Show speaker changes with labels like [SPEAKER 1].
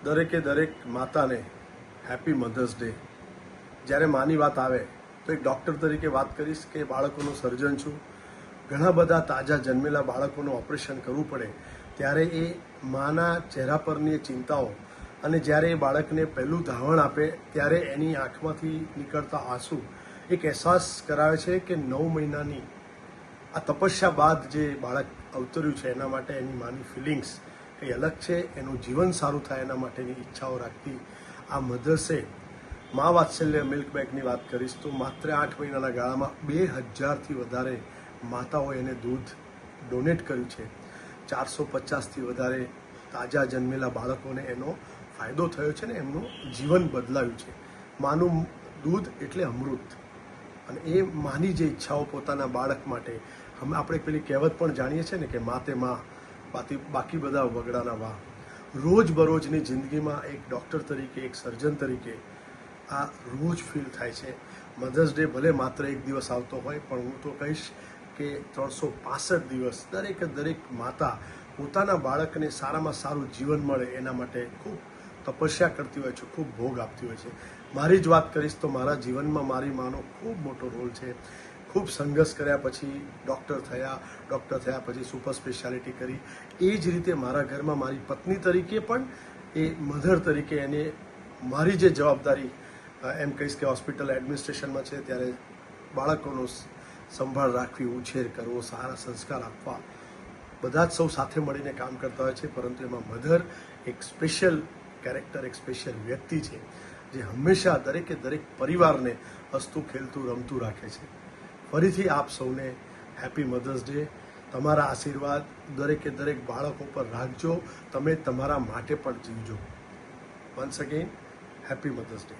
[SPEAKER 1] દરેકે દરેક માતાને હેપી મધર્સ ડે. જ્યારે માની વાત આવે તો એક ડૉક્ટર તરીકે વાત કરીશ કે બાળકોનું સર્જન છું. ઘણા બધા તાજા જન્મેલા બાળકોનું ઓપરેશન કરવું પડે ત્યારે એ માના ચહેરા પરની ચિંતાઓ અને જ્યારે એ બાળકને પહેલું ધાવણ આપે ત્યારે એની આંખમાંથી નીકળતા આંસુ એક અહેસાસ કરાવે છે કે 9 મહિનાની આ તપસ્યા બાદ જે બાળક અવતર્યું છે એના માટે એની માની ફિલિંગ્સ કંઈ અલગ છે. એનું જીવન સારું થાય એના માટેની ઈચ્છાઓ રાખતી આ મધર્સે મા વાત્સલ્ય મિલ્ક બેગની વાત કરીશ તો માત્ર 8 મહિનાના ગાળામાં 2000થી વધારે માતાઓએ એને દૂધ ડોનેટ કર્યું છે. 450થી વધારે તાજા જન્મેલા બાળકોને એનો ફાયદો થયો છે ને એમનું જીવન બદલાયું છે. માનું દૂધ એટલે અમૃત અને એ માની જે ઈચ્છાઓ પોતાના બાળક માટે આપણે પેલી કહેવત પણ જાણીએ છીએ ને કે માતે માં બાકી બધા વગડાના વાહ. રોજબરોજની જિંદગીમાં એક ડૉક્ટર તરીકે એક સર્જન તરીકે આ રોજ ફીલ થાય છે. મધર્સ ડે ભલે માત્ર એક દિવસ આવતો હોય પણ હું તો કહીશ કે 365 દિવસ દરેક માતા પોતાના બાળકને સારામાં સારું જીવન મળે એના માટે ખૂબ તપસ્યા કરતી હોય છે, ખૂબ ભોગ આપતી હોય છે. મારી જ વાત કરીશ તો મારા જીવનમાં મારી માનો ખૂબ મોટો રોલ છે. ખૂબ સંઘર્ષ કર્યા પછી ડૉક્ટર થયા પછી સુપર સ્પેશિયાલિટી કરી. એ જ રીતે મારા ઘરમાં મારી પત્ની તરીકે પણ એ મધર તરીકે એને મારી જે જવાબદારી એમ કહીશ કે હોસ્પિટલ એડમિનિસ્ટ્રેશનમાં છે ત્યારે બાળકોનો સંભાળ રાખવી, ઉછેર કરવો, સારા સંસ્કાર આપવા, બધા જ સૌ સાથે મળીને કામ કરતા હોય છે. પરંતુ એમાં મધર એક સ્પેશિયલ કેરેક્ટર, એક સ્પેશિયલ વ્યક્તિ છે જે હંમેશા દરેક પરિવારને હસતું ખેલતું રમતું રાખે છે. ફરીથી આપ સૌને હેપી મધર્સ ડે. તમારા આશીર્વાદ દરેક બાળકો પર રાખજો. તમે તમારા માટે પણ જીવજો. Once again happy mother's day.